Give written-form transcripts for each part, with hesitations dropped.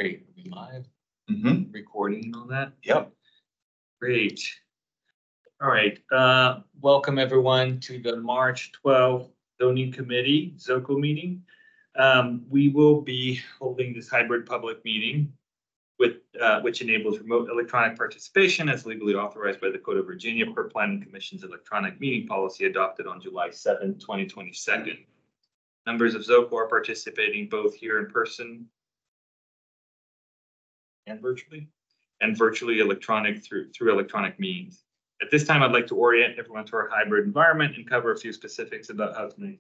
Great. Are we live? Recording and all that? Yep. Great. All right. Welcome everyone to the March 12th Zoning Committee, ZOCO meeting. We will be holding this hybrid public meeting with which enables remote electronic participation as legally authorized by the Code of Virginia per Planning Commission's electronic meeting policy adopted on July 7, 2022. Members of ZOCO are participating both here in person and virtually electronic through electronic means. At this time, I'd like to orient everyone to our hybrid environment and cover a few specifics about how to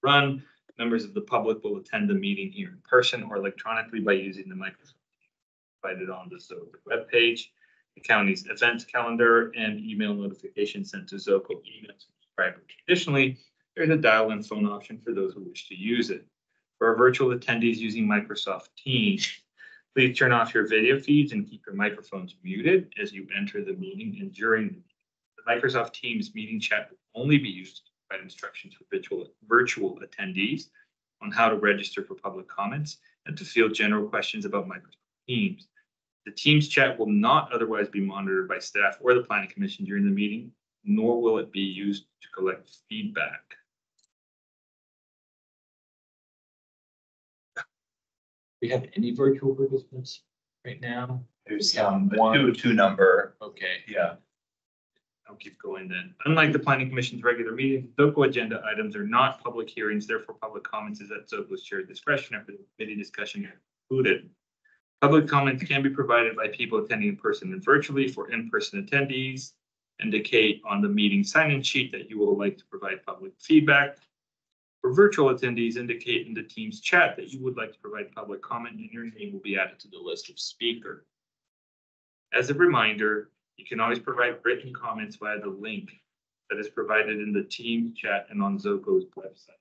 run. Members of the public will attend the meeting here in person or electronically by using the microphone provided on the ZOCO webpage, the county's events calendar, and email notifications sent to ZOCO email subscribers. Additionally, there's a dial-in phone option for those who wish to use it. For our virtual attendees using Microsoft Teams, please turn off your video feeds and keep your microphones muted as you enter the meeting and during the meeting. The Microsoft Teams meeting chat will only be used to provide instructions for virtual attendees on how to register for public comments and to field general questions about Microsoft Teams. The Teams chat will not otherwise be monitored by staff or the Planning Commission during the meeting, nor will it be used to collect feedback. We have any virtual participants right now? There's two number. Okay. Yeah. I'll keep going then. Unlike the Planning Commission's regular meetings, ZOCO agenda items are not public hearings. Therefore, public comments is at ZOCO's shared discretion after the committee discussion is concluded. Public comments can be provided by people attending in person and virtually. For in-person attendees, indicate on the meeting sign-in sheet that you will like to provide public feedback. For virtual attendees, indicate in the Teams chat that you would like to provide public comment and your name will be added to the list of speakers. As a reminder, you can always provide written comments via the link that is provided in the Teams chat and on ZOCO's website.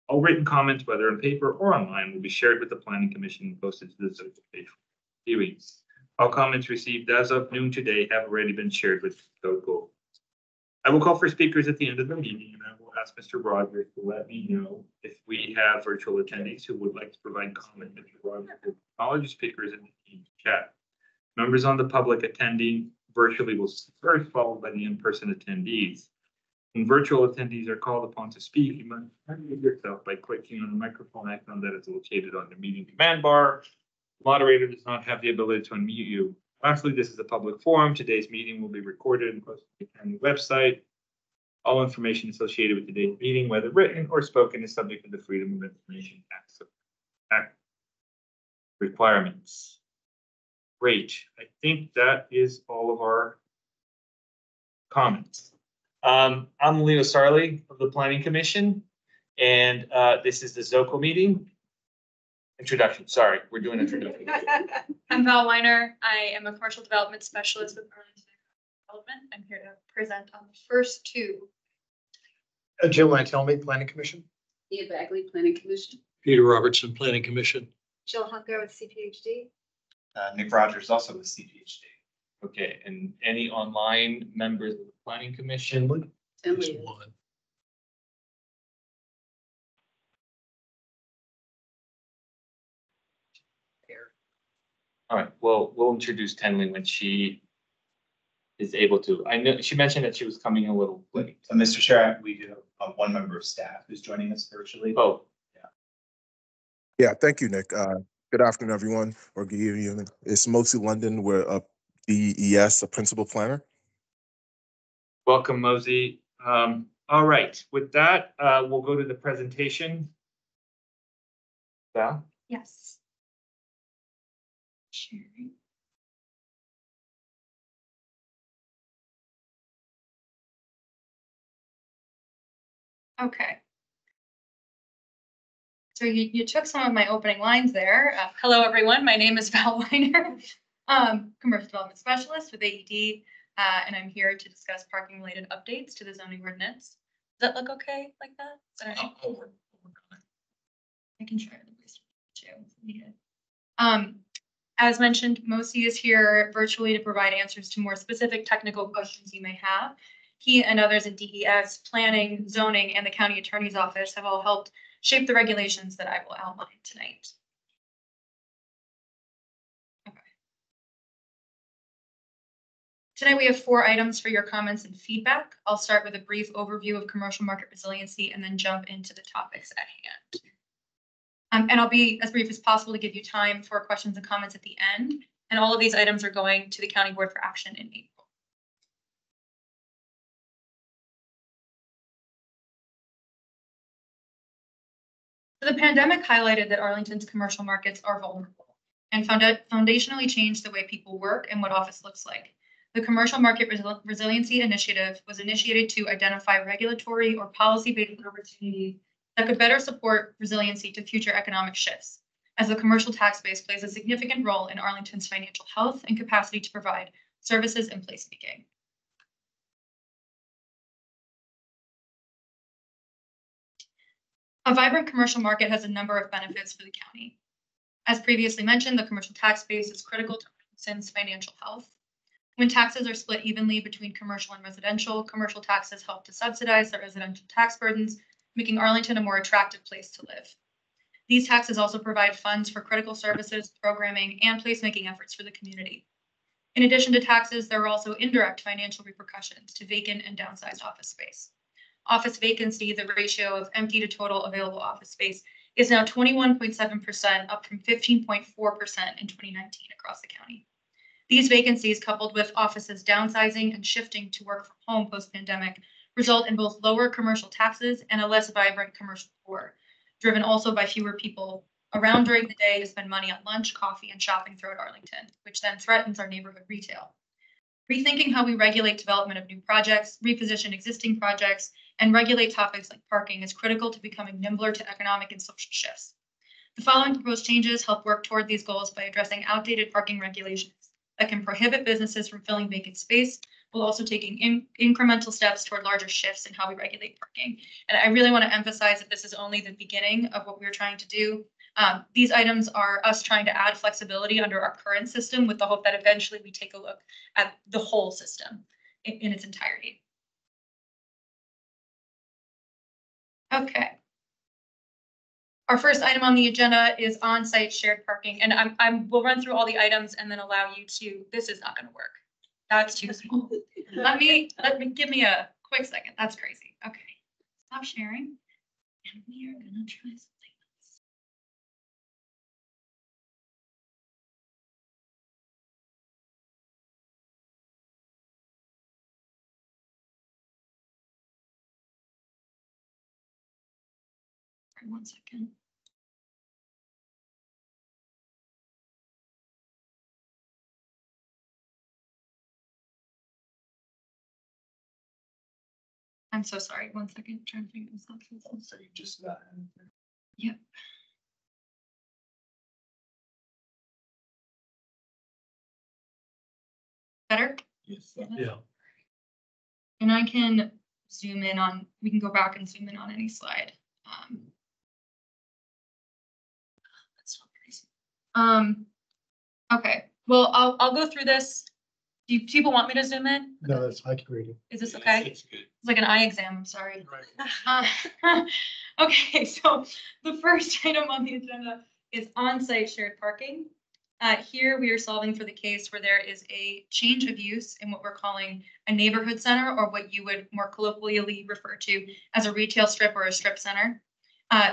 All written comments, whether on paper or online, will be shared with the Planning Commission and posted to the ZOCO page for viewing. All comments received as of noon today have already been shared with ZOCO. I will call for speakers at the end of the meeting, and I will ask Mr. Rogers to let me know if we have virtual attendees who would like to provide comment. Mr. Rogers will acknowledge speakers in the Teams chat. Members on the public attending virtually will first, followed by the in-person attendees. When virtual attendees are called upon to speak, you must unmute yourself by clicking on the microphone icon that is located on the meeting command bar. The moderator does not have the ability to unmute you. Lastly, this is a public forum. Today's meeting will be recorded and posted to the county website. All information associated with today's meeting, whether written or spoken, is subject to the Freedom of Information Act requirements. Great. I think that is all of our comments. I'm Leo Sarley of the Planning Commission, and this is the ZOCO meeting. Introduction. Sorry, we're doing introduction. I'm Val Weiner. I am a commercial development specialist with Arlington Development. I'm here to present on the first two. Jill Antelme, Planning Commission. Ian Bagley, Planning Commission. Peter Robertson, Planning Commission. Jill Hunker with CPHD. Nick Rogers, also with CPHD. Okay, and any online members of the Planning Commission? Just one. All right, well, we'll introduce Tenley when she is able to. I know she mentioned that she was coming a little late. So, Mr. Chair, we do have one member of staff who's joining us virtually. Oh, Yeah, thank you, Nick. Good afternoon, everyone, or good evening. It's Mosi London. We're a DES, a principal planner. welcome, Mosey. All right, with that, we'll go to the presentation. Val? Yes. Sharing. Okay. So you took some of my opening lines there. Hello, everyone. My name is Val Weiner, commercial development specialist with AED, and I'm here to discuss parking related updates to the zoning ordinance. Does that look okay like that? Is that all right? I can share the list too if needed. As mentioned, Mosi is here virtually to provide answers to more specific technical questions you may have. He and others in DES, planning, zoning, and the county attorney's office have all helped shape the regulations that I will outline tonight. Tonight, we have 4 items for your comments and feedback. I'll start with a brief overview of commercial market resiliency and then jump into the topics at hand. And I'll be as brief as possible to give you time for questions and comments at the end. And all of these items are going to the County Board for action in April. So the pandemic highlighted that Arlington's commercial markets are vulnerable and foundationally changed the way people work and what office looks like. The Commercial Market Resiliency Initiative was initiated to identify regulatory or policy-based opportunities that could better support resiliency to future economic shifts, as the commercial tax base plays a significant role in Arlington's financial health and capacity to provide services and placemaking. A vibrant commercial market has a number of benefits for the county. As previously mentioned, the commercial tax base is critical to Arlington's financial health. When taxes are split evenly between commercial and residential, commercial taxes help to subsidize the residential tax burdens, making Arlington a more attractive place to live. These taxes also provide funds for critical services, programming, and placemaking efforts for the community. In addition to taxes, there are also indirect financial repercussions to vacant and downsized office space. Office vacancy, the ratio of empty to total available office space, is now 21.7%, up from 15.4% in 2019 across the county. These vacancies, coupled with offices downsizing and shifting to work from home post-pandemic, result in both lower commercial taxes and a less vibrant commercial core, driven also by fewer people around during the day to spend money on lunch, coffee, and shopping throughout Arlington, which then threatens our neighborhood retail. Rethinking how we regulate development of new projects, reposition existing projects, and regulate topics like parking is critical to becoming nimbler to economic and social shifts. The following proposed changes help work toward these goals by addressing outdated parking regulations that can prohibit businesses from filling vacant space, while also taking incremental steps toward larger shifts in how we regulate parking. And I really want to emphasize that this is only the beginning of what we're trying to do. These items are us trying to add flexibility under our current system with the hope that eventually we take a look at the whole system in its entirety. Okay. Our first item on the agenda is on-site shared parking, and we'll run through all the items and then allow you to. This is not going to work. That's too small. Let me give me a quick second. That's crazy. Okay, stop sharing, and we are going to try something else. Sorry, 1 second. I'm so sorry. 1 second. I'm trying to figure this out. So you just, Yep. Better? yes. Yeah. And I can zoom in on, we can go back and zoom in on any slide. That's not crazy. Okay, well, I'll go through this. Do people want me to zoom in? No, that's I can read it. Is this okay? It's good. It's like an eye exam, I'm sorry. Right. Okay, so the first item on the agenda is on-site shared parking. Here we are solving for the case where there is a change of use in what we're calling a neighborhood center, or what you would more colloquially refer to as a retail strip or a strip center.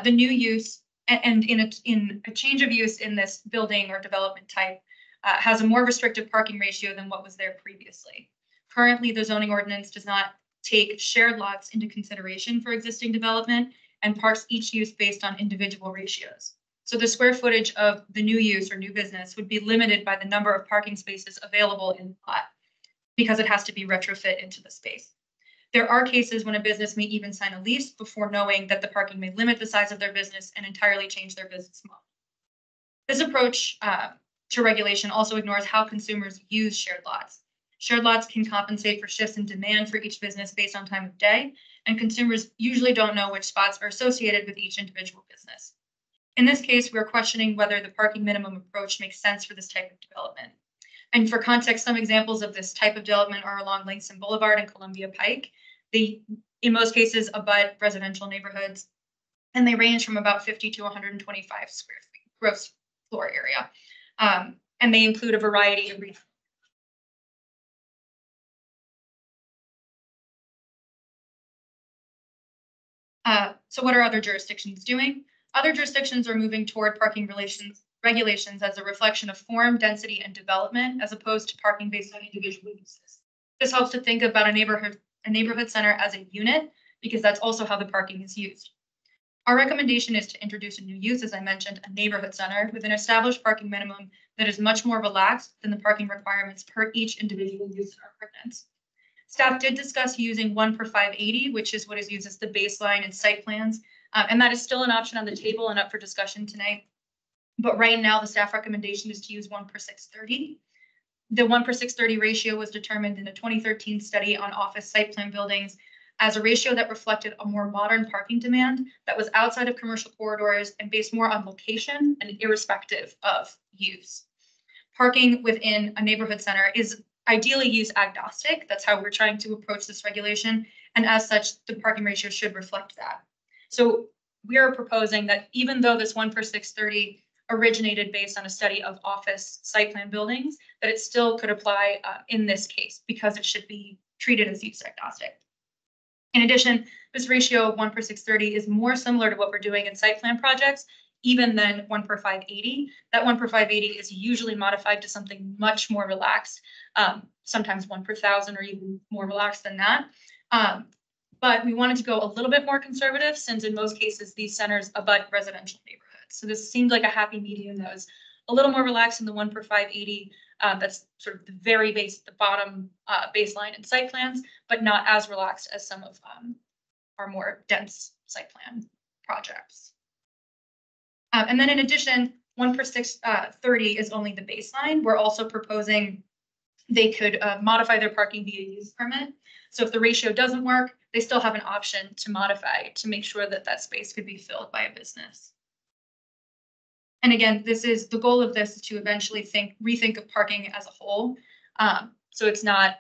The new use and in a change of use in this building or development type has a more restrictive parking ratio than what was there previously. Currently, the zoning ordinance does not take shared lots into consideration for existing development and parks each use based on individual ratios. So the square footage of the new use or new business would be limited by the number of parking spaces available in the lot, because it has to be retrofit into the space. There are cases when a business may even sign a lease before knowing that the parking may limit the size of their business and entirely change their business model. This approach to regulation also ignores how consumers use shared lots. Shared lots can compensate for shifts in demand for each business based on time of day, and consumers usually don't know which spots are associated with each individual business. In this case, we're questioning whether the parking minimum approach makes sense for this type of development. And for context, some examples of this type of development are along Langston Boulevard and Columbia Pike. They, in most cases, abut residential neighborhoods, and they range from about 50 to 125 square feet gross floor area. And they include a variety of So what are other jurisdictions doing? Other jurisdictions are moving toward parking regulations as a reflection of form, density, and development, as opposed to parking based on individual uses. This helps to think about a neighborhood center as a unit, because that's also how the parking is used. Our recommendation is to introduce a new use, as I mentioned, a neighborhood center with an established parking minimum that is much more relaxed than the parking requirements per each individual use in our ordinance. Staff did discuss using 1 per 580, which is what is used as the baseline in site plans. And that is still an option on the table and up for discussion tonight. But right now, the staff recommendation is to use 1 per 630. The 1 per 630 ratio was determined in a 2013 study on office site plan buildings as a ratio that reflected a more modern parking demand that was outside of commercial corridors and based more on location and irrespective of use. Parking within a neighborhood center is ideally use agnostic. That's how we're trying to approach this regulation. And as such, the parking ratio should reflect that. So we are proposing that even though this 1 per 630 originated based on a study of office site plan buildings, that it still could apply in this case because it should be treated as use agnostic. In addition, this ratio of 1 per 630 is more similar to what we're doing in site plan projects, even than 1 per 580. That 1 per 580 is usually modified to something much more relaxed, sometimes 1 per 1,000 or even more relaxed than that. But we wanted to go a little bit more conservative since in most cases, these centers abut residential neighborhoods. So this seemed like a happy medium that was a little more relaxed in the 1 per 580. That's sort of the very the bottom baseline in site plans, but not as relaxed as some of our more dense site plan projects. And then in addition, 1 per 630 is only the baseline. We're also proposing they could modify their parking via use permit. So if the ratio doesn't work, they still have an option to modify to make sure that that space could be filled by a business. And again, the goal of this is to eventually rethink of parking as a whole. So it's not,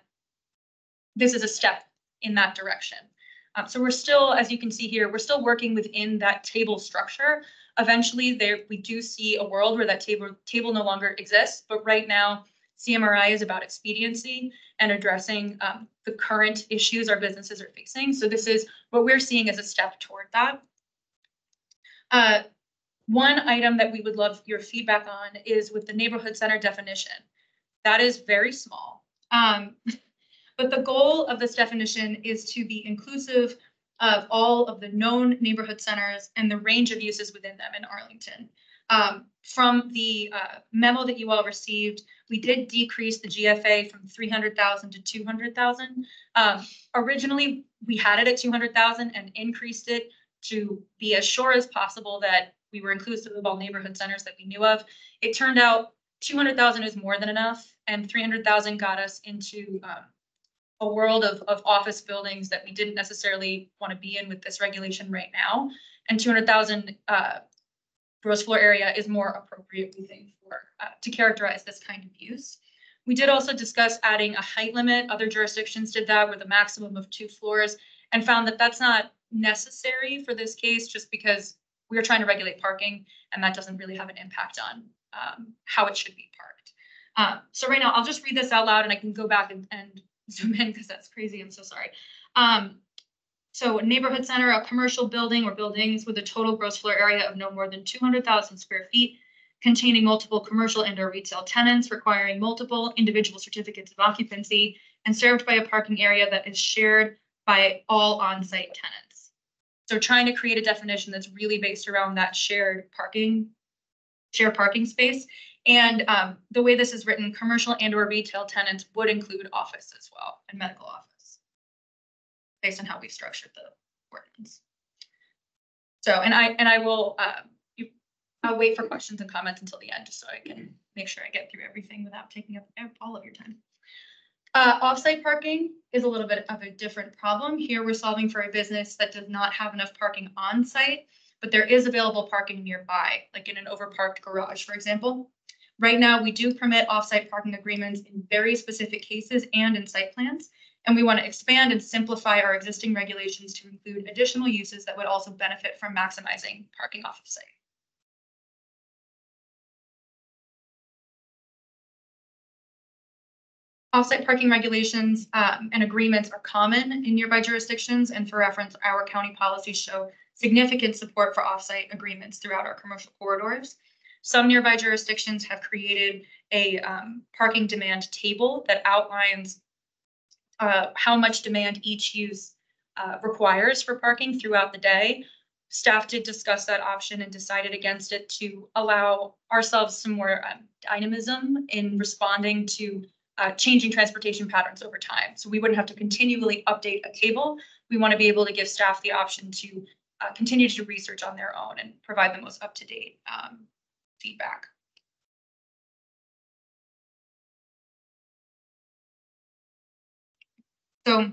this is a step in that direction. So we're still, as you can see here, we're still working within that table structure. Eventually we do see a world where that table no longer exists, but right now CMRI is about expediency and addressing the current issues our businesses are facing. So this is what we're seeing as a step toward that. One item that we would love your feedback on is with the neighborhood center definition. That is very small. But the goal of this definition is to be inclusive of all of the known neighborhood centers and the range of uses within them in Arlington. From the memo that you all received, we did decrease the GFA from 300,000 to 200,000. Originally, we had it at 200,000 and increased it to be as sure as possible that we were inclusive of all neighborhood centers that we knew of. It turned out 200,000 is more than enough, and 300,000 got us into a world of office buildings that we didn't necessarily want to be in with this regulation right now. And 200,000 gross floor area is more appropriate, we think, for to characterize this kind of use. We did also discuss adding a height limit. Other jurisdictions did that with a maximum of 2 floors and found that that's not necessary for this case, just because we are trying to regulate parking and that doesn't really have an impact on how it should be parked. So right now I'll just read this out loud and I can go back and zoom in because that's crazy. I'm so sorry. So a neighborhood center, a commercial building or buildings with a total gross floor area of no more than 200,000 square feet, containing multiple commercial and/or retail tenants, requiring multiple individual certificates of occupancy, and served by a parking area that is shared by all on-site tenants. So trying to create a definition that's really based around that shared parking space. And the way this is written, commercial and/or retail tenants would include office as well and medical office, based on how we've structured the ordinance. So, and I will, I'll wait for questions and comments until the end, just so I can make sure I get through everything without taking up all of your time. Offsite parking is a little bit of a different problem. Here we're solving for a business that does not have enough parking on site, but there is available parking nearby, like in an overparked garage, for example. Right now, we do permit offsite parking agreements in very specific cases and in site plans, and we want to expand and simplify our existing regulations to include additional uses that would also benefit from maximizing parking off of site. Offsite parking regulations and agreements are common in nearby jurisdictions, and for reference, our county policies show significant support for offsite agreements throughout our commercial corridors. Some nearby jurisdictions have created a parking demand table that outlines how much demand each use requires for parking throughout the day. Staff did discuss that option and decided against it to allow ourselves some more dynamism in responding to changing transportation patterns over time. So we wouldn't have to continually update a table. We want to be able to give staff the option to continue to do research on their own and provide the most up-to-date feedback. So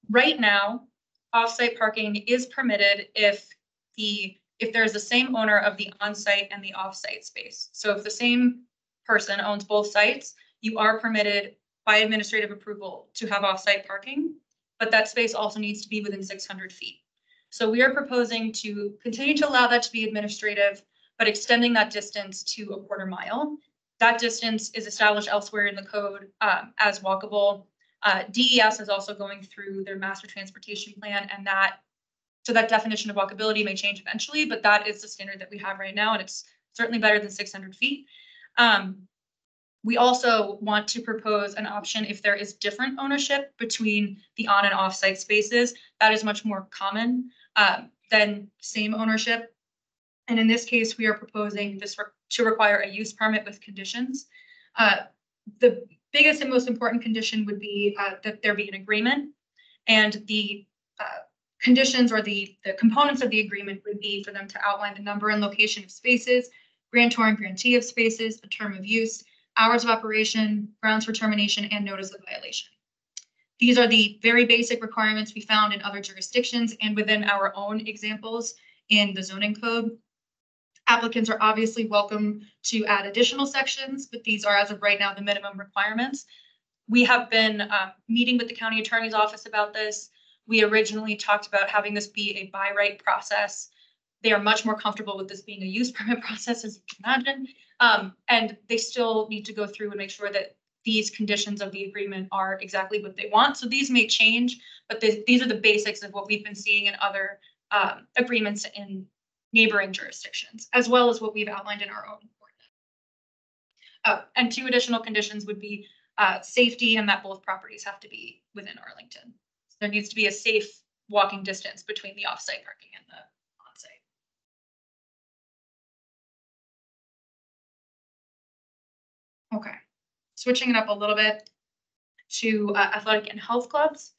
right now, off-site parking is permitted if there's the same owner of the on-site and the off-site space. So if the same person owns both sites, you are permitted by administrative approval to have off-site parking, but that space also needs to be within 600 feet. So we are proposing to continue to allow that to be administrative, but extending that distance to a quarter mile. That distance is established elsewhere in the code as walkable. DES is also going through their master transportation plan, and that definition of walkability may change eventually, but that is the standard that we have right now, and it's certainly better than 600 feet. We also want to propose an option if there is different ownership between the on and off site spaces. That is much more common than same ownership. And in this case, we are proposing this to require a use permit with conditions. The biggest and most important condition would be that there be an agreement, and the conditions or the components of the agreement would be for them to outline the number and location of spaces, grantor and grantee of spaces, the term of use, hours of operation, grounds for termination, and notice of violation. These are the very basic requirements we found in other jurisdictions and within our own examples in the zoning code. Applicants are obviously welcome to add additional sections, but these are, as of right now, the minimum requirements. We have been meeting with the county attorney's office about this. We originally talked about having this be a by right process. They are much more comfortable with this being a use permit process, as you can imagine. And they still need to go through and make sure that these conditions of the agreement are exactly what they want. So these may change, but these are the basics of what we've been seeing in other agreements in neighboring jurisdictions, as well as what we've outlined in our own ordinance. And two additional conditions would be safety, and that both properties have to be within Arlington. So there needs to be a safe walking distance between the off-site parking and the on-site. Okay, switching it up a little bit to athletic and health clubs.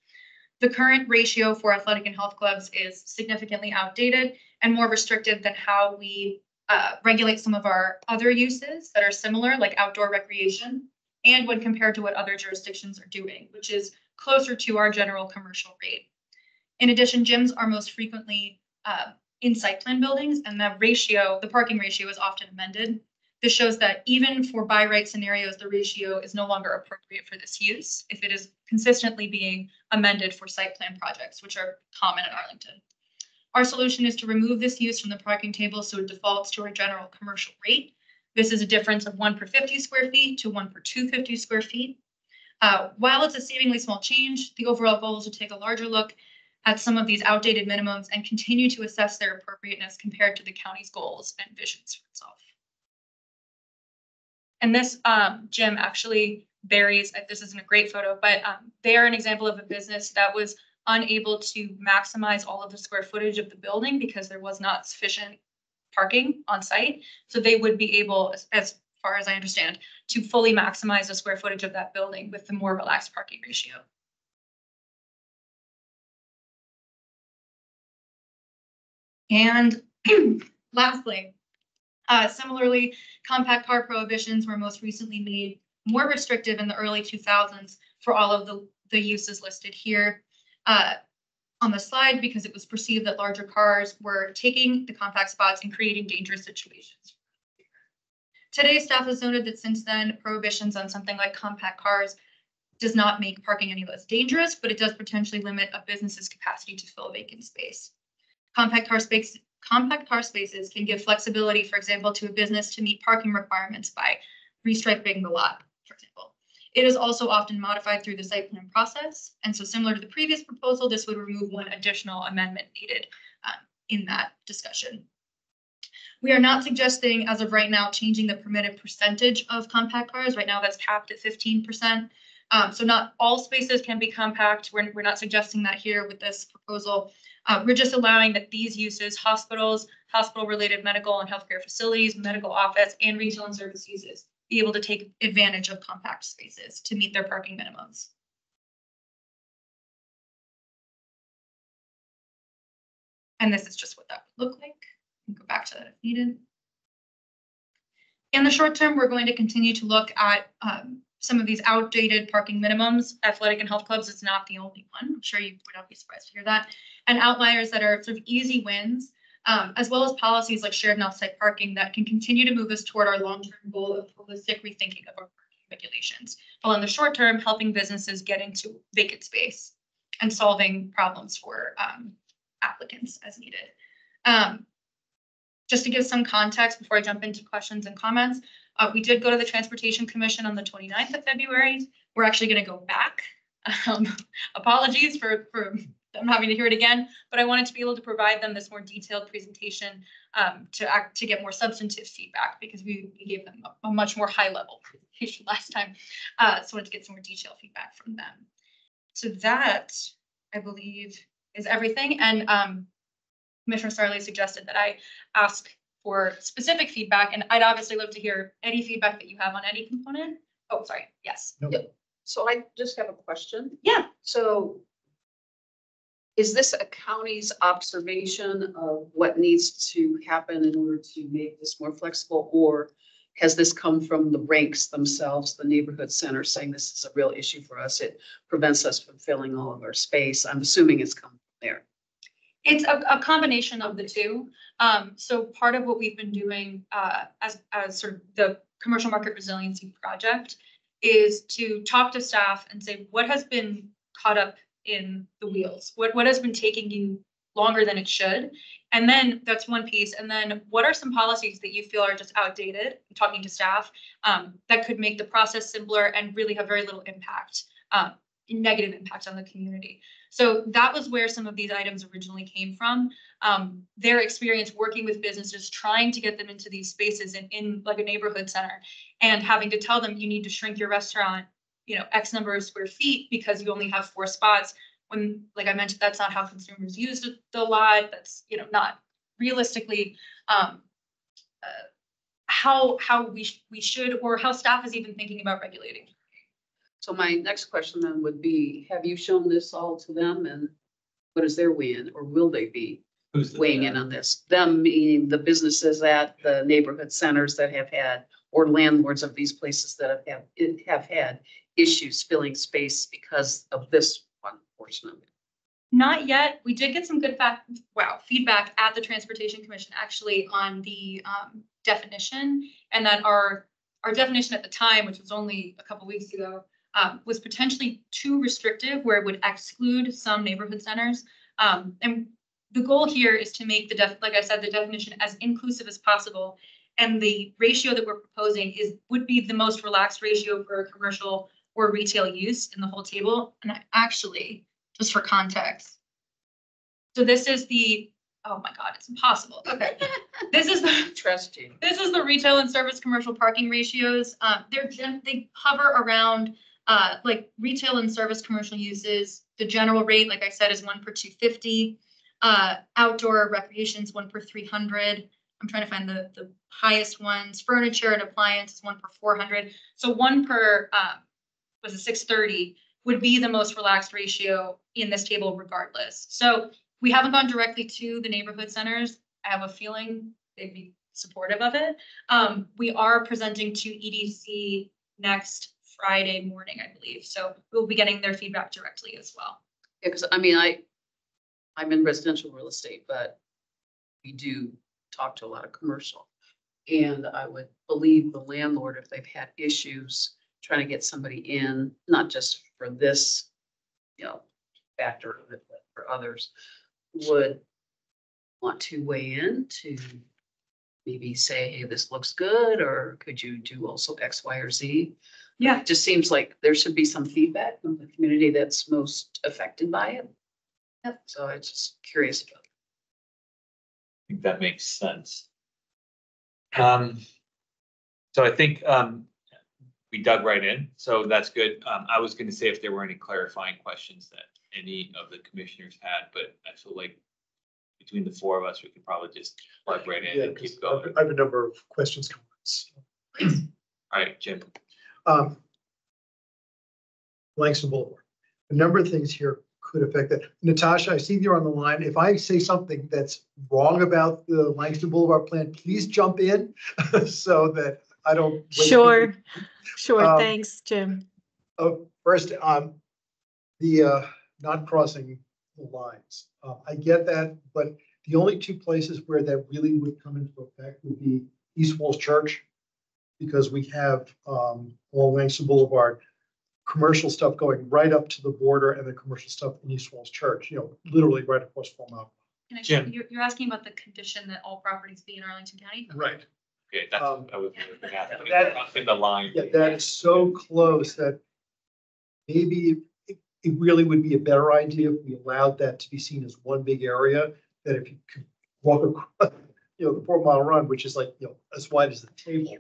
The current ratio for athletic and health clubs is significantly outdated and more restrictive than how we regulate some of our other uses that are similar, like outdoor recreation, and when compared to what other jurisdictions are doing, which is closer to our general commercial rate. In addition, gyms are most frequently in site plan buildings, and the parking ratio is often amended. This shows that even for by right scenarios, the ratio is no longer appropriate for this use if it is consistently being amended for site plan projects, which are common in Arlington. Our solution is to remove this use from the parking table so it defaults to our general commercial rate. This is a difference of 1 per 50 square feet to 1 per 250 square feet. While it's a seemingly small change, the overall goal is to take a larger look at some of these outdated minimums and continue to assess their appropriateness compared to the county's goals and visions for itself. And this gym actually varies. This isn't a great photo, but they are an example of a business that was unable to maximize all of the square footage of the building because there was not sufficient parking on site. So they would be able, as far as I understand, to fully maximize the square footage of that building with the more relaxed parking ratio. And lastly, similarly, compact car prohibitions were most recently made more restrictive in the early 2000s for all of the uses listed here on the slide, because it was perceived that larger cars were taking the compact spots and creating dangerous situations. Today, staff has noted that since then, prohibitions on something like compact cars does not make parking any less dangerous, but it does potentially limit a business's capacity to fill vacant space. Compact car spaces can give flexibility, for example, to a business to meet parking requirements by restriping the lot, for example. It is also often modified through the site plan process. And so similar to the previous proposal, this would remove one additional amendment needed in that discussion. We are not suggesting, as of right now, changing the permitted percentage of compact cars. Right now, that's capped at 15%. So not all spaces can be compact. We're not suggesting that here with this proposal. We're just allowing that these uses, hospitals, hospital-related medical and healthcare facilities, medical office, and retail and service uses, be able to take advantage of compact spaces to meet their parking minimums. And this is just what that would look like. Go back to that if needed. In the short term, we're going to continue to look at some of these outdated parking minimums. Athletic and health clubs is not the only one. I'm sure you would not be surprised to hear that. And outliers that are sort of easy wins, as well as policies like shared and off-site parking that can continue to move us toward our long-term goal of holistic rethinking of our parking regulations, while in the short term, helping businesses get into vacant space and solving problems for applicants as needed. Just to give some context before I jump into questions and comments, we did go to the Transportation Commission on the 29th of February. We're actually going to go back. Apologies for them having to hear it again, but I wanted to be able to provide them this more detailed presentation to get more substantive feedback, because we gave them a much more high level presentation last time. So I wanted to get some more detailed feedback from them. So that, I believe, is everything. And Commissioner Sarley suggested that I ask for specific feedback, and I'd obviously love to hear any feedback that you have on any component. Oh, sorry. Yes. Nope. So I just have a question. Yeah. So is this a county's observation of what needs to happen in order to make this more flexible? Or has this come from the ranks themselves, the neighborhood center, saying this is a real issue for us? It prevents us from filling all of our space. I'm assuming it's come from there. It's a combination of the two. So part of what we've been doing as sort of the commercial market resiliency project is to talk to staff and say, what has been caught up in the wheels? What has been taking you longer than it should? And then that's one piece. And then what are some policies that you feel are just outdated, talking to staff, that could make the process simpler and really have very little impact, negative impact on the community. So that was where some of these items originally came from. Their experience working with businesses, trying to get them into these spaces in like a neighborhood center, and having to tell them you need to shrink your restaurant, X number of square feet because you only have 4 spots. When, like I mentioned, that's not how consumers use the lot. That's, not realistically how we should, or how staff is even thinking about regulating. So my next question then would be, have you shown this all to them, and what is their weigh in, or will they be weighing in on this? Them meaning the businesses at the neighborhood centers that have had, or landlords of these places that have had issues filling space because of this one portion of it. Not yet. We did get some good feedback at the Transportation Commission actually on the definition, and that our definition at the time, which was only a couple weeks ago, was potentially too restrictive, where it would exclude some neighborhood centers. And the goal here is to make like I said, the definition as inclusive as possible. And the ratio that we're proposing would be the most relaxed ratio for commercial or retail use in the whole table. And actually, just for context, so this is oh my God, it's impossible. Okay, this is the retail and service commercial parking ratios. They hover around like retail and service commercial uses. The general rate, like I said, is 1 per 250. Outdoor recreation is 1 per 300. I'm trying to find the highest ones. Furniture and appliance is 1 per 400. So 1 per was a 630 would be the most relaxed ratio in this table regardless. So we haven't gone directly to the neighborhood centers. I have a feeling they'd be supportive of it. We are presenting to EDC next Friday morning, I believe. So we'll be getting their feedback directly as well. Yeah, because I mean, I'm in residential real estate, but we do talk to a lot of commercial. And I would believe the landlord, if they've had issues trying to get somebody in, not just for this, factor of it, but for others, would want to weigh in to maybe say, hey, this looks good, or could you do also X, Y, or Z? Yeah. It just seems like there should be some feedback from the community that's most affected by it. Yep. So I'm just curious about. I think that makes sense. So I think, we dug right in, so that's good. I was gonna say if there were any clarifying questions that any of the commissioners had, but I feel like between the four of us, we could probably just plug right in Yeah, and 'cause keep going. I have a number of questions, comments. All right, Jim. Langston Boulevard. A number of things here could affect that. Natasha, I see you're on the line. If I say something that's wrong about the Langston Boulevard plan, please jump in so that I don't. waste Sure, sure. Um, Thanks, Jim. First, the not crossing the lines. I get that, but the only two places where that really would come into effect would be East Walls Church, because we have along Langston Boulevard, commercial stuff going right up to the border, and the commercial stuff in East Walls Church, literally right across 4 Mile. Jim. You're asking about the condition that all properties be in Arlington County? Right. Okay, that's, I was gonna ask, That- crossing the line. Yeah, that is so close that maybe it really would be a better idea if we allowed that to be seen as one big area, that if you could walk across, the 4 Mile Run, which is like, as wide as the table,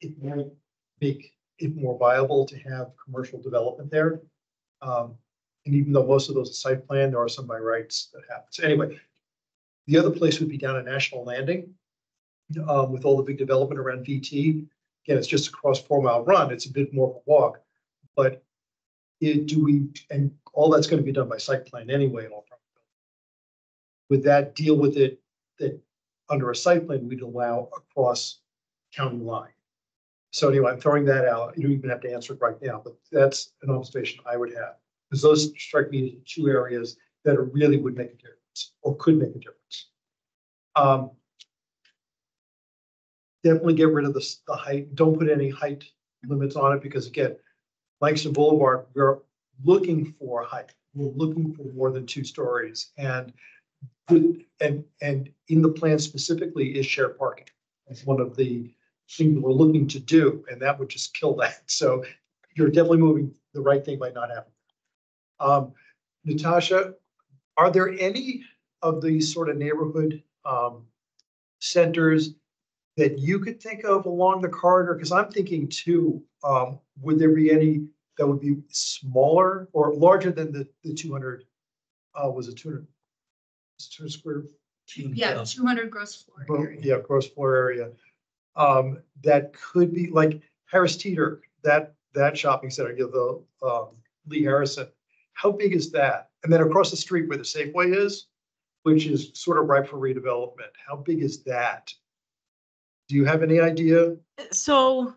it might make it more viable to have commercial development there. And even though most of those are site plan, there are some by rights that happen. So anyway, the other place would be down at National Landing, with all the big development around VT. Again, it's just across 4 Mile Run. It's a bit more of a walk, but and all that's going to be done by site plan anyway. In all probability. Would that deal with it that under a site plan we'd allow across county line? So anyway, I'm throwing that out. You don't even have to answer it right now, but that's an observation I would have, because those strike me as two areas that really would make a difference or could make a difference. Definitely get rid of the height. Don't put any height limits on it, because again, Langston Boulevard, we're looking for height. We're looking for more than 2 stories, and in the plan specifically is shared parking. It's one of the things that we're looking to do, and that would just kill that. So you're definitely moving the right thing by not having. Natasha, are there any of these sort of neighborhood centers that you could think of along the corridor? Because I'm thinking too, would there be any that would be smaller or larger than the 200? Was it 200? 200 square? Yeah, 200 gross floor area. Yeah, gross floor area. That could be like Harris Teeter, that shopping center, the Lee Harrison. How big is that? And then across the street where the Safeway is, which is sort of ripe for redevelopment. How big is that? Do you have any idea? So,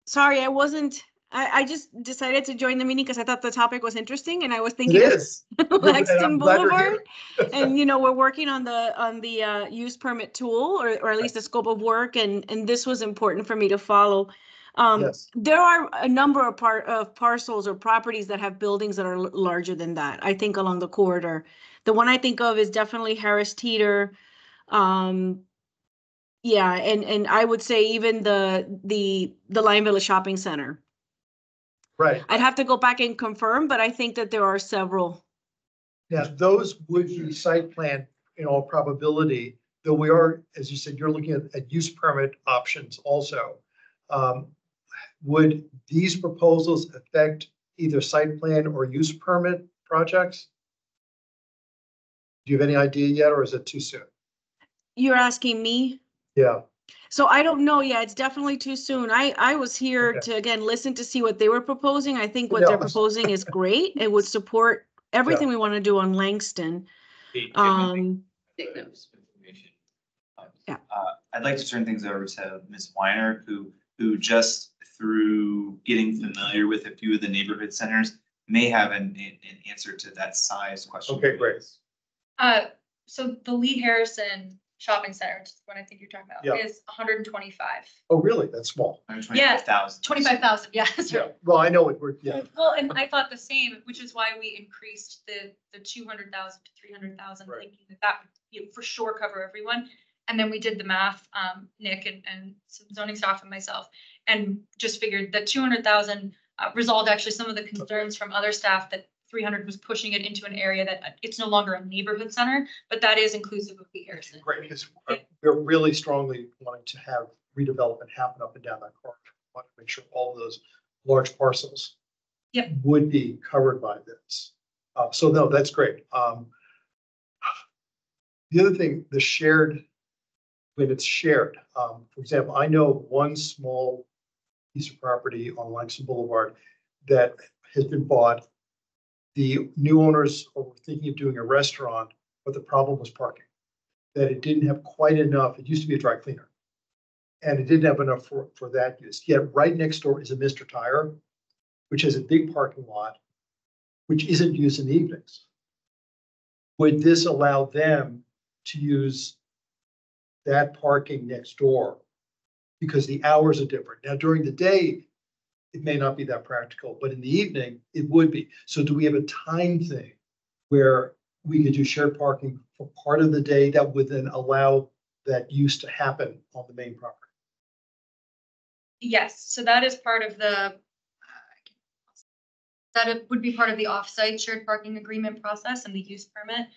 sorry, I just decided to join the meeting because I thought the topic was interesting and I was It thinking of is. Langston I'm glad you're Boulevard. here. And, we're working on the use permit tool, or at least the scope of work, and this was important for me to follow. Yes. There are a number of parcels or properties that have buildings that are larger than that, I think, along the corridor. The one I think of is definitely Harris Teeter. Yeah, and I would say even the Lion Village Shopping Center. Right. I'd have to go back and confirm, but I think that there are several. Yeah, those would be site plan in all probability, though we are, as you said, you're looking at use permit options also. Would these proposals affect either site plan or use permit projects? Do you have any idea yet, or is it too soon? You're asking me? Yeah. So I don't know. Yeah, it's definitely too soon. I was here Okay. to, again, listen to see what they were proposing. I think what No. they're proposing is great. It would support everything we want to do on Langston. Hey, Jim, I think Take notes. information. I'd like to turn things over to Ms. Weiner, who just through getting familiar with a few of the neighborhood centers may have an answer to that size question. Okay, great. So the Lee Harrison Shopping Center, which is what I think you're talking about, Yeah. is 125. Oh, really? That's small. 125,000. 25,000, yeah, that's Yeah. right. Well, I know it. We're, yeah. Well, and I thought the same, which is why we increased the 200,000 to 300,000, Right. thinking that would, for sure cover everyone. And then we did the math, Nick and some zoning staff and myself, and just figured that 200,000 resolved actually some of the concerns from other staff that 300 was pushing it into an area that it's no longer a neighborhood center, but that is inclusive of the Garrison. Great, because we're really strongly wanting to have redevelopment happen up and down that corridor. We want to make sure all of those large parcels would be covered by this. So no, that's great. The other thing, the shared, when it's shared, for example, I know one small piece of property on Langston Boulevard that has been bought. The new owners were thinking of doing a restaurant, but the problem was parking. That it didn't have quite enough. It used to be a dry cleaner. And it didn't have enough for that use. Yet right next door is a Mr. Tire, which has a big parking lot, which isn't used in the evenings. Would this allow them to use that parking next door? Because the hours are different. Now, during the day, it may not be that practical, but in the evening, it would be. So do we have a time thing where we could do shared parking for part of the day that would then allow that use to happen on the main property? Yes, so that is part of the, that it would be part of the offsite shared parking agreement process and the use permit.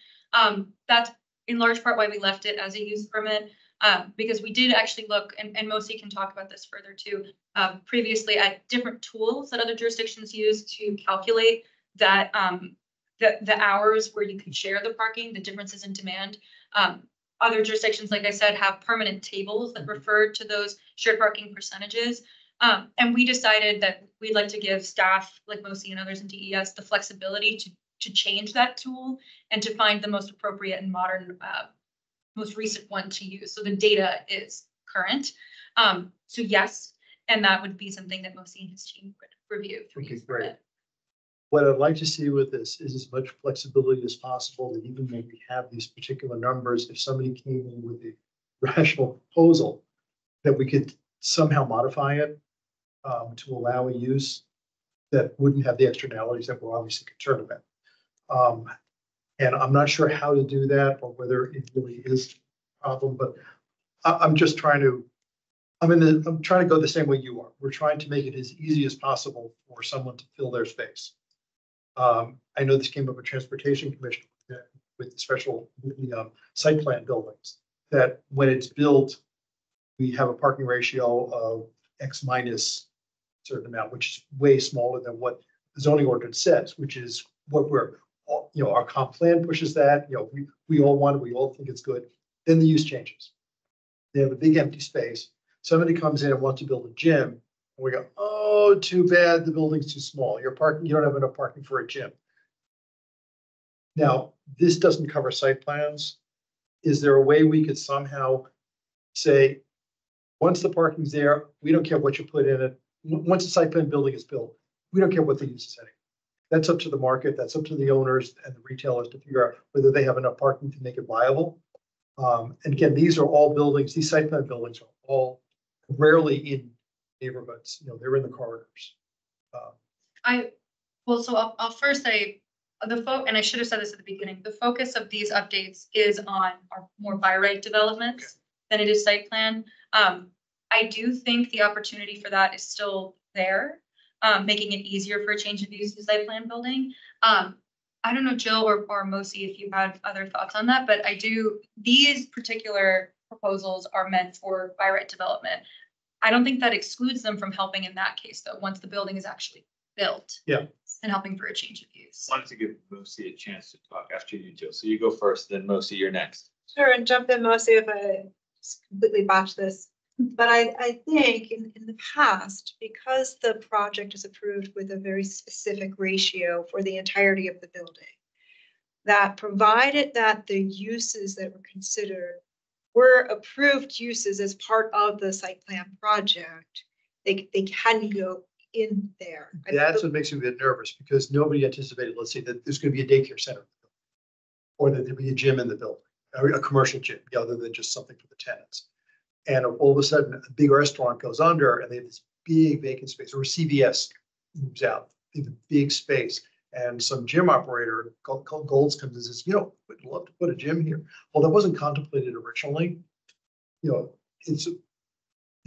That's in large part why we left it as a use permit, because we did actually look, and Mosi can talk about this further too, previously at different tools that other jurisdictions use to calculate that the hours where you can share the parking, the differences in demand. Other jurisdictions, like I said, have permanent tables that refer to those shared parking percentages. And we decided that we'd like to give staff like Mosi and others in DES the flexibility to change that tool and to find the most appropriate and modern, most recent one to use. So the data is current. So yes, and that would be something that Mosi and his team would review. Okay, great. What I'd like to see with this is as much flexibility as possible, that even when we have these particular numbers, if somebody came in with a rational proposal, that we could somehow modify it to allow a use that wouldn't have the externalities that we're obviously concerned about. And I'm not sure how to do that or whether it really is a problem, but I'm just trying to, I'm trying to go the same way you are. We're trying to make it as easy as possible for someone to fill their space. I know this came up with Transportation Commission with the special site plan buildings, that when it's built, we have a parking ratio of X minus a certain amount, which is way smaller than what the zoning ordinance says, which is what we're, our comp plan pushes that, we all want it, we all think it's good. Then the use changes. They have a big empty space. Somebody comes in and wants to build a gym, and we go, oh, too bad, the building's too small. You're parking, you don't have enough parking for a gym. Now, this doesn't cover site plans. Is there a way we could somehow say, once the parking's there, we don't care what you put in it. Once the site plan building is built, we don't care what the use is anymore. That's up to the market. That's up to the owners and the retailers to figure out whether they have enough parking to make it viable. And again, these are all buildings, these site plan buildings are all rarely in neighborhoods, they're in the corridors. So I'll first say and I should have said this at the beginning, the focus of these updates is on our more by right developments than it is site plan. I do think the opportunity for that is still there, making it easier for a change of use to site plan building. I don't know, Jill or Mosi, if you had other thoughts on that, but these particular proposals are meant for by right development. I don't think that excludes them from helping in that case, though, once the building is actually built. Yeah. And helping for a change of use. Wanted to give Mosi a chance to talk after you, Jill. So you go first, then Mosi, you're next. Sure, and jump in, Mosi, if I just completely botch this. But I think in the past, because the project is approved with a very specific ratio for the entirety of the building, that provided that the uses that were considered were approved uses as part of the site plan project, they can go in there. That's what makes me a bit nervous, because nobody anticipated, let's say, that there's going to be a daycare center or that there'd be a gym in the building, or a commercial gym, other than just something for the tenants. And all of a sudden, a big restaurant goes under and they have this big vacant space, or CVS moves out, they have a big space. And some gym operator, Golds, comes and says, we'd love to put a gym here. Well, that wasn't contemplated originally. you know, it's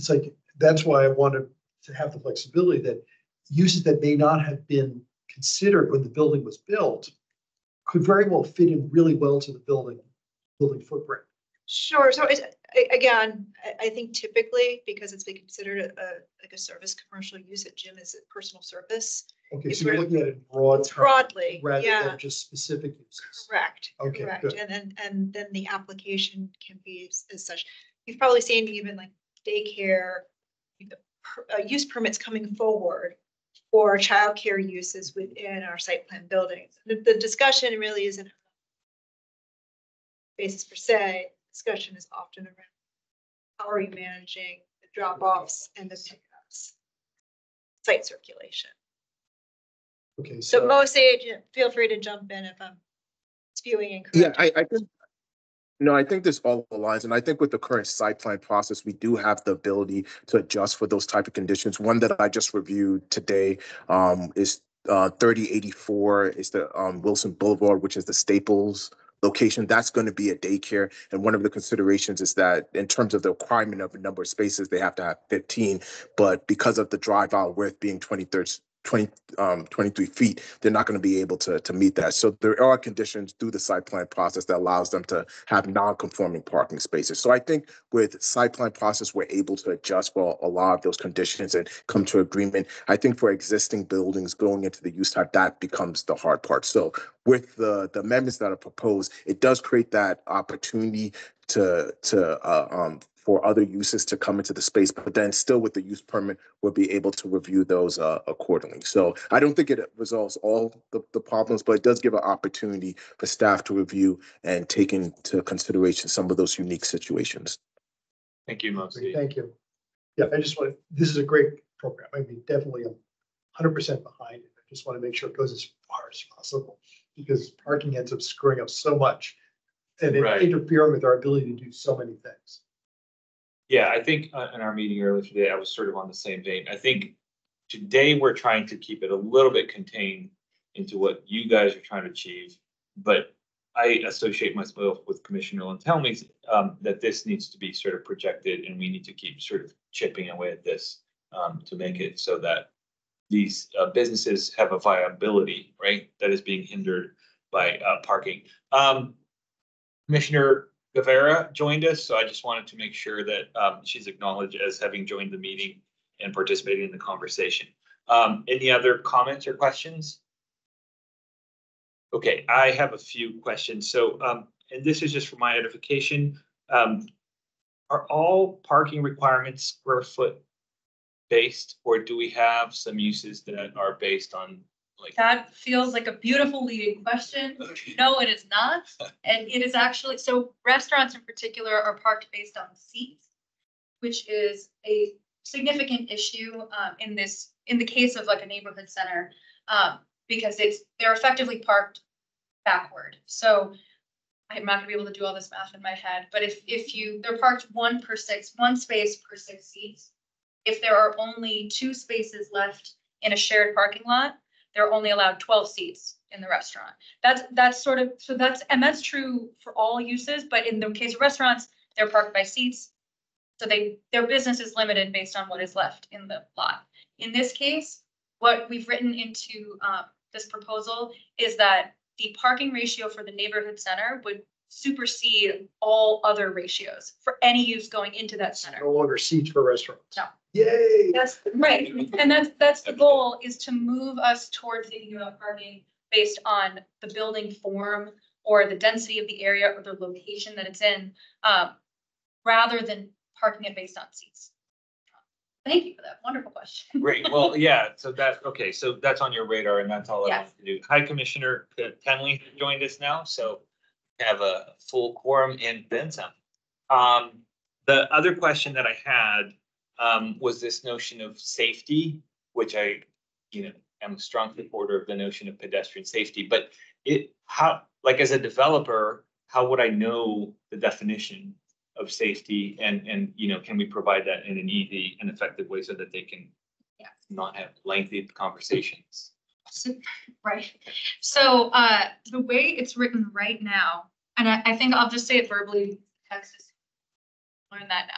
like, that's why I wanted to have the flexibility that uses that may not have been considered when the building was built could very well fit in really well to the building footprint. Sure. So again, I think typically because it's been considered like a service commercial use at gym is a personal service. Okay, It's so you're sort of- looking at it broad. It's broadly, Rather yeah. than just specific uses. Correct. Okay, Correct. good. And then the application can be as such. You've probably seen even like daycare, use permits coming forward for childcare uses within our site plan buildings. The discussion really isn't basis per se. Discussion is often around how are you managing the drop-offs and the pickups, site circulation. Okay, So so, most agent, feel free to jump in if I'm spewing incorrect. Yeah, I think, no, I think this all aligns, and I think with the current site plan process, we do have the ability to adjust for those type of conditions. One that I just reviewed today is 3084 is the Wilson Boulevard, which is the Staples location. That's going to be a daycare, and one of the considerations is that in terms of the requirement of a number of spaces, they have to have 15, but because of the drive aisle width being 23 feet, they're not going to be able to meet that. So there are conditions through the site plan process that allows them to have non-conforming parking spaces. So I think with site plan process, we're able to adjust for a lot of those conditions and come to agreement. I think for existing buildings going into the use type, that becomes the hard part. So with the amendments that are proposed, it does create that opportunity for other uses to come into the space, but then still with the use permit, we'll be able to review those accordingly. So I don't think it resolves all the problems, but it does give an opportunity for staff to review and take into consideration some of those unique situations. Thank you, Mosley. thank you. Yeah, this is a great program. I mean, definitely I'm 100% behind it. I just want to make sure it goes as far as possible because parking ends up screwing up so much and Right. interfering with our ability to do so many things. Yeah, I think in our meeting earlier today, I was sort of on the same vein. I think today we're trying to keep it a little bit contained into what you guys are trying to achieve. But I associate myself with Commissioner Lantelmi's that this needs to be sort of projected and we need to keep sort of chipping away at this to make it so that these businesses have a viability, right, that is being hindered by parking. Commissioner Guevara joined us, so I just wanted to make sure that she's acknowledged as having joined the meeting and participating in the conversation. Any other comments or questions? Okay, I have a few questions. So, and this is just for my edification. Are all parking requirements square foot based, or do we have some uses that are based on like? That feels like a beautiful leading question. Okay. No, it is not. And it is actually, so restaurants in particular are parked based on seats, which is a significant issue in the case of like a neighborhood center, because they're effectively parked backward. So I'm not gonna be able to do all this math in my head, but if they're parked one space per 6 seats. If there are only 2 spaces left in a shared parking lot, they're only allowed 12 seats in the restaurant. That's sort of, so that's true for all uses, but in the case of restaurants, they're parked by seats. So their business is limited based on what is left in the lot. In this case, what we've written into this proposal is that the parking ratio for the neighborhood center would supersede all other ratios for any use going into that center. No longer seats for restaurants. No. Yay. That's right. And that's the goal, is to move us towards thinking about parking based on the building form or the density of the area or the location that it's in, rather than parking it based on seats. Thank you for that wonderful question. Great, well, yeah, so that's on your radar and that's all I Yes. wanted to do. Hi, Commissioner Tenley joined us now, so we have a full quorum and then some. The other question that I had was this notion of safety, which I, am a strong supporter of the notion of pedestrian safety, but like as a developer, how would I know the definition of safety and can we provide that in an easy and effective way so that they can not have lengthy conversations? Right. So the way it's written right now, and I think I'll just say it verbally, text is learn that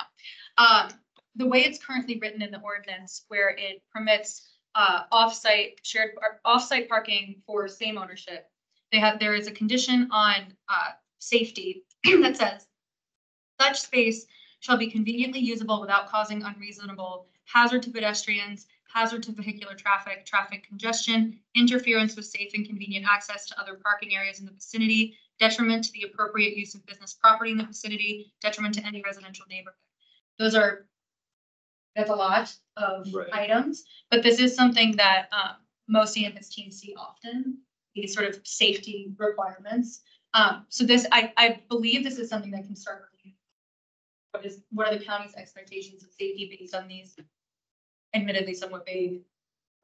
now. The way it's currently written in the ordinance, where it permits off-site parking for same ownership, there is a condition on safety that says such space shall be conveniently usable without causing unreasonable hazard to pedestrians, hazard to vehicular traffic, traffic congestion, interference with safe and convenient access to other parking areas in the vicinity, detriment to the appropriate use of business property in the vicinity, detriment to any residential neighborhood. That's a lot of items, but this is something that Mosi and his team see often, these sort of safety requirements. So this, I believe this is something that can start. What are the county's expectations of safety based on these admittedly somewhat vague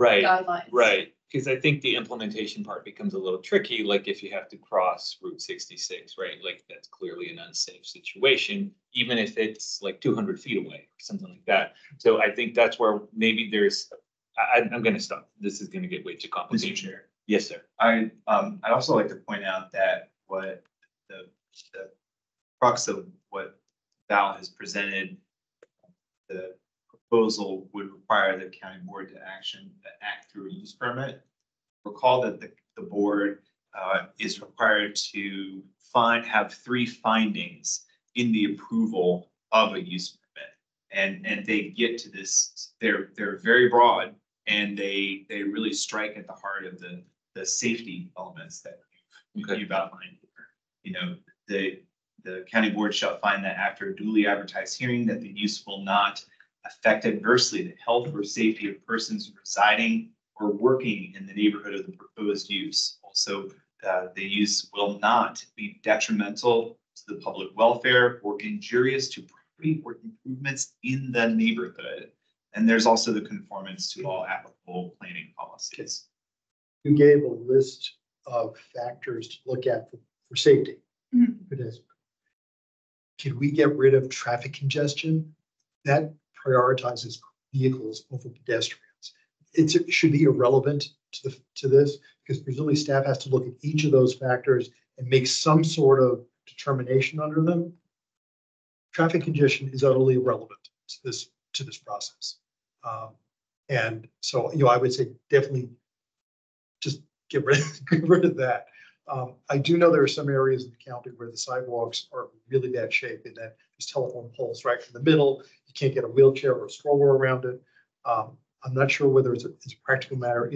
guidelines? Right. Because I think the implementation part becomes a little tricky, like if you have to cross Route 66, right? Like that's clearly an unsafe situation, even if it's like 200 feet away or something like that. So I think that's where maybe there's, I'm going to stop. This is going to get way too complicated. Mr. Chair. Yes, sir. I'd also like to point out that what the crux of what Val has presented, the proposal would require the county board to act through a use permit. Recall that the board is required to have 3 findings in the approval of a use permit, and they get to this. They're very broad, and they really strike at the heart of the safety elements that you've outlined here. You know, the county board shall find that after a duly advertised hearing that the use will not affect adversely the health or safety of persons residing or working in the neighborhood of the proposed use. Also, the use will not be detrimental to the public welfare or injurious to property or improvements in the neighborhood. And there's also the conformance to all applicable planning policies. You gave a list of factors to look at for safety. Can we get rid of traffic congestion? That prioritizes vehicles over pedestrians. It should be irrelevant to this because presumably staff has to look at each of those factors and make some sort of determination under them. Traffic congestion is utterly irrelevant to this process. And so, I would say definitely just get rid of that. I do know there are some areas in the county where the sidewalks are in really bad shape and that there's telephone poles right in the middle. You can't get a wheelchair or a stroller around it. I'm not sure whether it's a practical matter.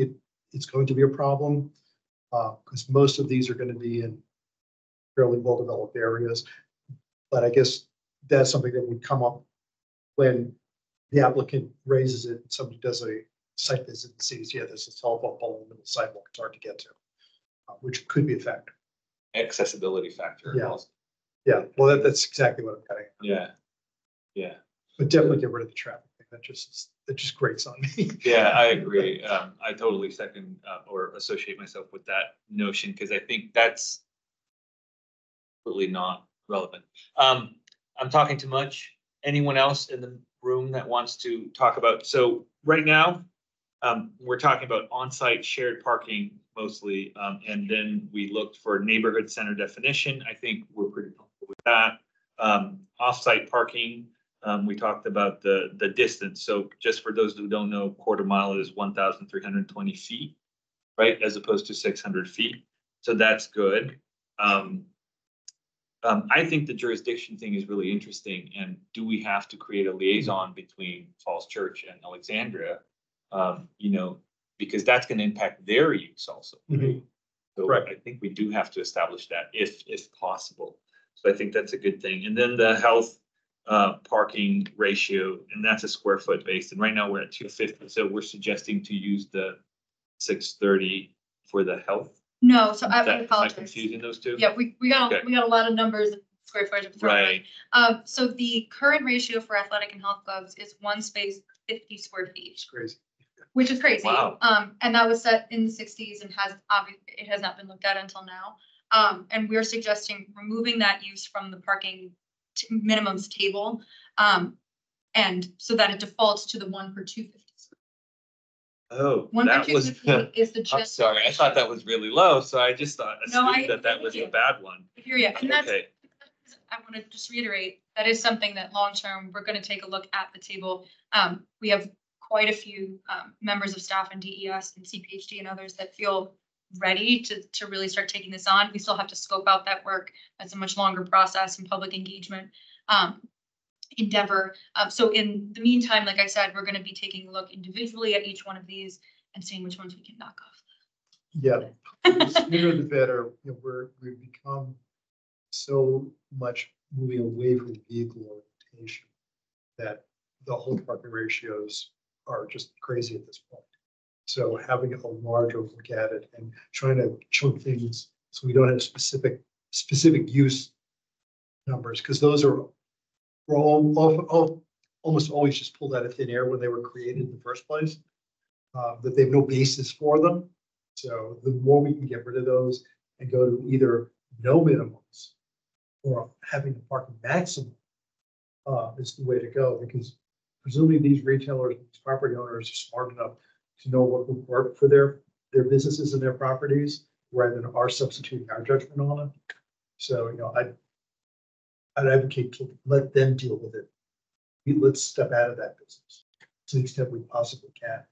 It's going to be a problem because most of these are going to be in fairly well-developed areas. But I guess that's something that would come up when the applicant raises it. Somebody does a site visit and sees, yeah, there's a telephone pole in the middle of the sidewalk. It's hard to get to. Which could be a factor. Accessibility factor. Yeah. Also. Yeah. Well, that's exactly what I'm cutting. Yeah. But definitely get rid of the traffic thing. That just grates on me. Yeah, I agree. I totally second or associate myself with that notion because I think that's really not relevant. I'm talking too much. Anyone else in the room that wants to talk about? So right now, we're talking about on-site shared parking mostly, and then we looked for neighborhood center definition. I think we're pretty comfortable with that. Off-site parking, we talked about the distance. So just for those who don't know, quarter mile is 1,320 feet, right? As opposed to 600 feet. So that's good. I think the jurisdiction thing is really interesting. And do we have to create a liaison between Falls Church and Alexandria? Because that's going to impact their use also. Right? So right. I think we do have to establish that if possible. So I think that's a good thing. And then the health parking ratio, and that's a square foot based. And right now we're at 250. So we're suggesting to use the 630 for the health. No, so I apologize. Am I confusing those two? Yeah, we got a lot of numbers and square footage. Right. So the current ratio for athletic and health clubs is 1 space 50 square feet. It's crazy. Which is crazy. Wow. And that was set in the 60s and it has not been looked at until now. And we're suggesting removing that use from the parking minimums table. And so that it defaults to the 1 per 250. Oh, 1 per that was, 250 is the I'm just. sorry, I thought that was really low. So I just assumed that was a bad one. I hear you. And that's, Okay. I want to just reiterate, that is something that long-term, we're going to take a look at the table. We have quite a few members of staff in DES and CPHD and others that feel ready to really start taking this on. We still have to scope out that work. That's a much longer process and public engagement endeavor. So in the meantime, like I said, we're going to be taking a look individually at each one of these and seeing which ones we can knock off. Yeah, the sooner the better. You know, we've become so much moving away from vehicle orientation that the whole parking ratios are just crazy at this point. So having a larger look at it and trying to chunk things so we don't have specific use numbers, because those are almost always just pulled out of thin air when they were created in the first place. That they have no basis for them. So the more we can get rid of those and go to either no minimums or having a parking maximum is the way to go, because presumably these retailers, these property owners are smart enough to know what would work for their businesses and their properties rather than our substituting our judgment on it. So, you know, I'd advocate to let them deal with it. Let's step out of that business to the extent we possibly can.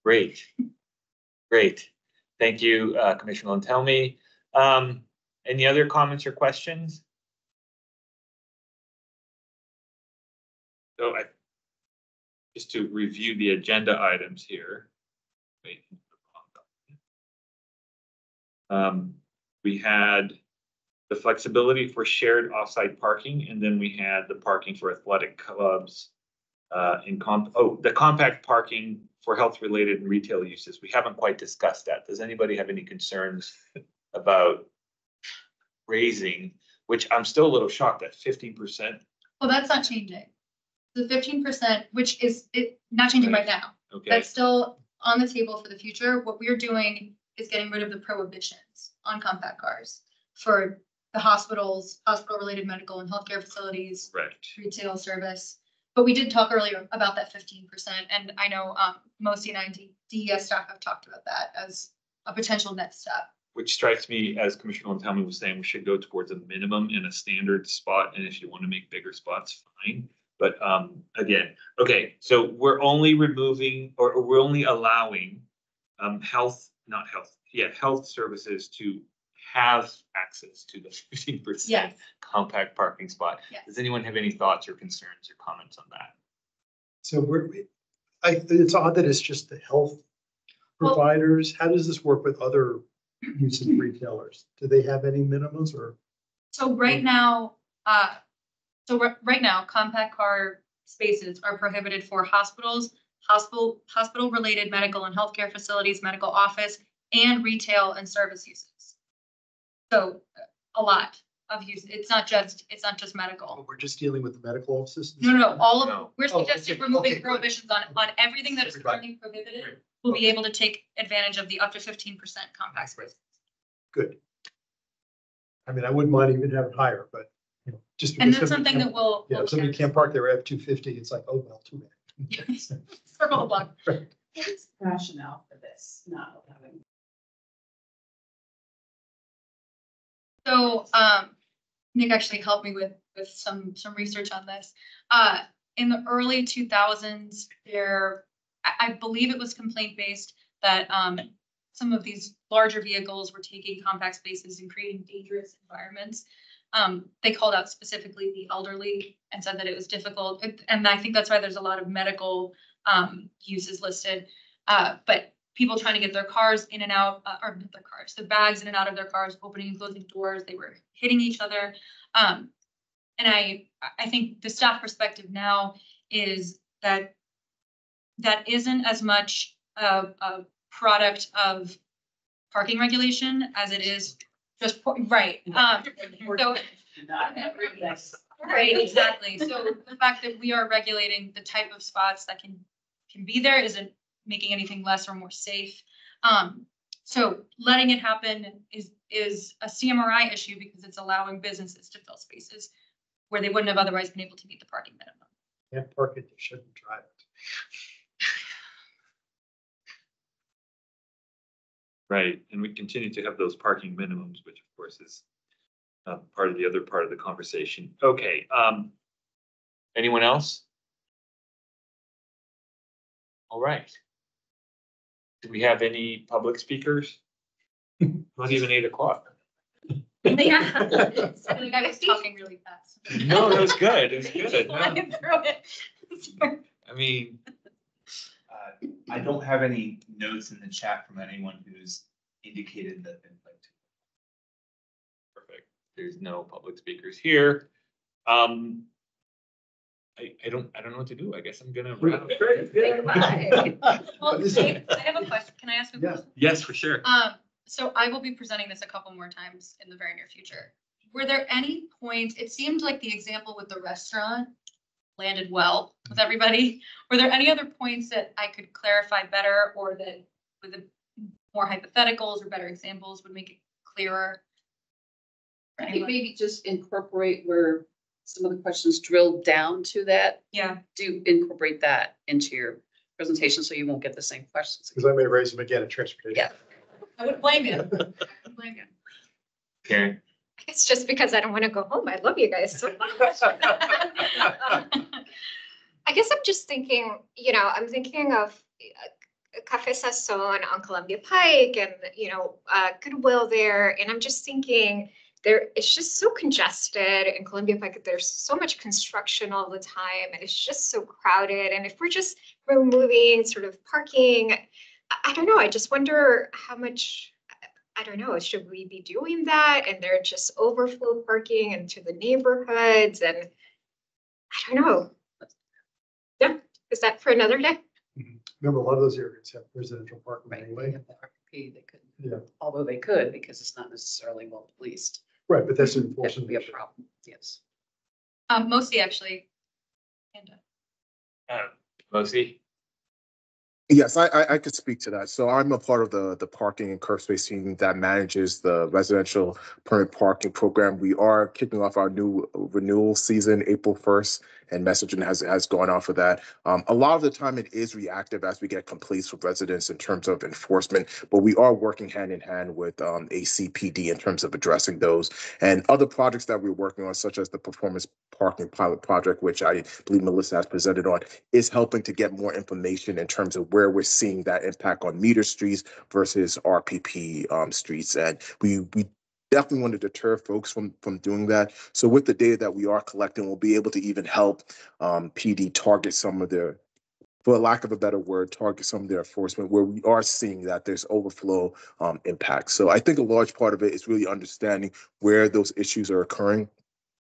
Great. Great. Thank you, Commissioner Lantelmi. Any other comments or questions? So just to review the agenda items here. We had the flexibility for shared offsite parking, and then we had the parking for athletic clubs the compact parking for health-related and retail uses. We haven't quite discussed that. Does anybody have any concerns about raising, which I'm still a little shocked at 15%? Well, that's not changing. The 15%, which is not changing right now. Okay. That's still on the table for the future. What we're doing is getting rid of the prohibitions on compact cars for the hospitals, hospital-related medical and healthcare facilities, right, retail service. But we did talk earlier about that 15%, and I know most and DES staff have talked about that as a potential next step. Which strikes me, as Commissioner Lantelmi was saying, we should go towards a minimum in a standard spot, and if you want to make bigger spots, fine. But again, okay, so we're only removing, or we're only allowing health services to have access to the 15% Yes. compact parking spot. Yes. Does anyone have any thoughts or concerns or comments on that? So it's odd that it's just the health providers. How does this work with other use of retailers? Do they have any minimums or? So right now, compact car spaces are prohibited for hospitals, hospital-related medical and healthcare facilities, medical office, and retail and service uses. So a lot of use. It's not just medical. We're just dealing with the medical offices? No. No. We're suggesting removing prohibitions on everything that is Everybody. currently prohibited. We'll be able to take advantage of the up to 15% compact space. Good. I mean, I wouldn't mind even having higher, but you know, just And because that's something that we'll. if somebody can't park their F-250, it's like, oh well, too bad. Circle the block. Right. What's the rationale for this, not having? So Nick actually helped me with some research on this. In the early 2000s, I believe it was complaint based that some of these larger vehicles were taking compact spaces and creating dangerous environments. They called out specifically the elderly and said that it was difficult. And I think that's why there's a lot of medical uses listed. But people trying to get their cars in and out, or not their cars, the bags in and out of their cars, opening and closing doors, they were hitting each other. And I think the staff perspective now is that isn't as much a product of parking regulation as it is just, right. Right, exactly. So the fact that we are regulating the type of spots that can be there isn't making anything less or more safe. So letting it happen is a CMRI issue because it's allowing businesses to fill spaces where they wouldn't have otherwise been able to meet the parking minimum. Can't park it, you shouldn't drive it. Right, and we continue to have those parking minimums, which of course is part of the other part of the conversation. Okay, anyone else? All right. Do we have any public speakers? Not even 8 o'clock. Yeah. So I was talking really fast. No, it was good. It was good. Flying through it. Sorry. I mean, I don't have any notes in the chat from anyone who's indicated that they'd like to. perfect. There's no public speakers here. I don't know what to do. I guess I'm gonna wrap. Say goodbye. Well, Dave, I have a question. Can I ask a Yeah. question? Yes, for sure. So I will be presenting this a couple more times in the very near future. Were there any points, it seemed like the example with the restaurant landed well with everybody. Were there any other points that I could clarify better, or that with the more hypotheticals or better examples would make it clearer? for I think anyone? maybe just incorporate where some of the questions drill down to that. Yeah, Do incorporate that into your presentation so you won't get the same questions. Because I may raise them again at transportation. Yeah. I would blame you. I would blame you. Karen. It's just because I don't want to go home. I love you guys so much. I guess I'm just thinking, I'm thinking of Café Sasson on Columbia Pike and, Goodwill there. And I'm just thinking it's just so congested in Columbia Pike. There's so much construction all the time and it's just so crowded. And if we're just removing sort of parking, I don't know. I just wonder how much, I don't know, should we be doing that? And they're just overflow parking into the neighborhoods and I don't know. Yeah, is that for another day? Remember, a lot of those areas have residential parking Right, they anyway. have the RFP, they could, Yeah, although they could, because it's not necessarily well policed. right, but that's an That enforcement would be a issue. problem, yes. Mostly actually. Mosi. Yes, I could speak to that. So I'm a part of the parking and curb space team that manages the residential permit parking program. We are kicking off our new renewal season April 1st, and messaging has gone out for that. A lot of the time it is reactive as we get complaints from residents in terms of enforcement, but we are working hand in hand with ACPD in terms of addressing those and other projects that we're working on, such as the performance parking pilot project, which I believe Melissa has presented on, is helping to get more information in terms of where we're seeing that impact on meter streets versus RPP streets. And we definitely want to deter folks from doing that. So with the data that we are collecting, we'll be able to even help PD target some of their, for lack of a better word, target some of their enforcement where we are seeing that there's overflow impact. So I think a large part of it is really understanding where those issues are occurring.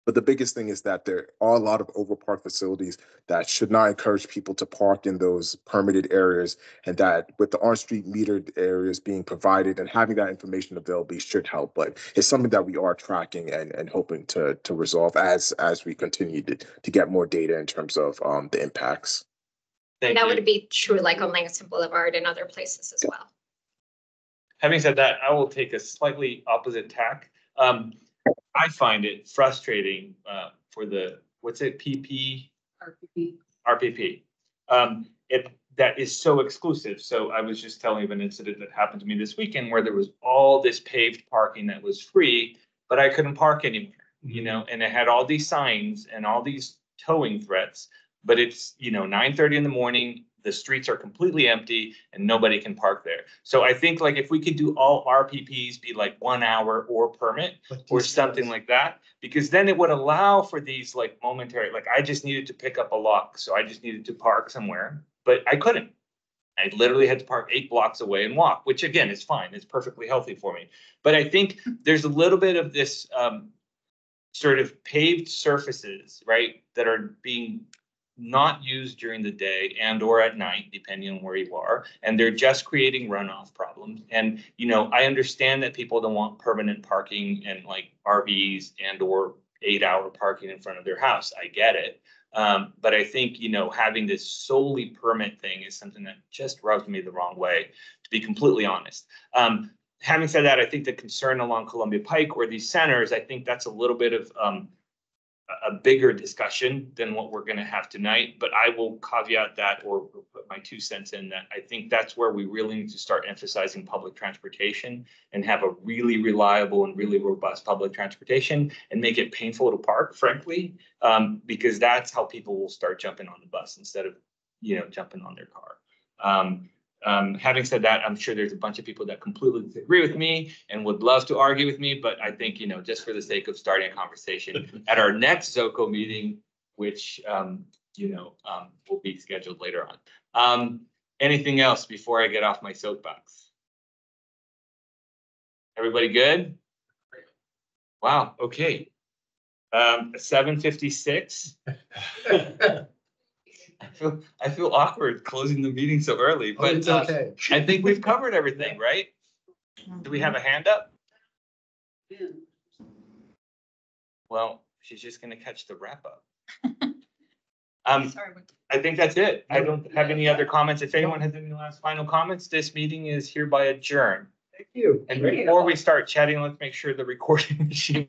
But the biggest thing is that there are a lot of overpark facilities that should not encourage people to park in those permitted areas, and that with the on-street metered areas being provided and having that information available should help. But it's something that we are tracking and hoping to resolve as we continue to get more data in terms of the impacts. Thank That you. would be true like on Langston Boulevard and other places as well. Having said that, I will take a slightly opposite tack. I find it frustrating for the, what's it, RPP. RPP. That is so exclusive. So I was just telling of an incident that happened to me this weekend where there was all this paved parking that was free, but I couldn't park anymore, and it had all these signs and all these towing threats, but it's, 9:30 in the morning, the streets are completely empty and nobody can park there. So I think like if we could do all RPPs be like 1 hour or permit or something like that, because then it would allow for these like momentary, like I just needed to pick up a lock. So I just needed to park somewhere, but I couldn't. I literally had to park 8 blocks away and walk, which again is fine. It's perfectly healthy for me. But I think there's a little bit of this sort of paved surfaces, right, that are being not used during the day and or at night, depending on where you are, and they're just creating runoff problems. And I understand that people don't want permanent parking and like RVs and or 8-hour parking in front of their house. I get it. But I think, having this solely permit thing is something that just rubs me the wrong way, to be completely honest. Having said that, I think the concern along Columbia Pike or these centers, I think that's a little bit of a bigger discussion than what we're gonna have tonight, but I will caveat that or put my 2 cents in that I think that's where we really need to start emphasizing public transportation and have a really reliable and really robust public transportation and make it painful to park, frankly, because that's how people will start jumping on the bus instead of, jumping on their car. Having said that, I'm sure there's a bunch of people that completely disagree with me and would love to argue with me, but I think, just for the sake of starting a conversation at our next ZOCO meeting, which, will be scheduled later on. Anything else before I get off my soapbox? Everybody good? Wow, okay. 7:56. I feel awkward closing the meeting so early, but It's okay. I think we've covered everything, right? Do we have a hand up? Well, she's just gonna catch the wrap up. Sorry. I think that's it. I don't have any other comments. If anyone has any last final comments, this meeting is hereby adjourned. Thank you. And before we start chatting, let's make sure the recording machine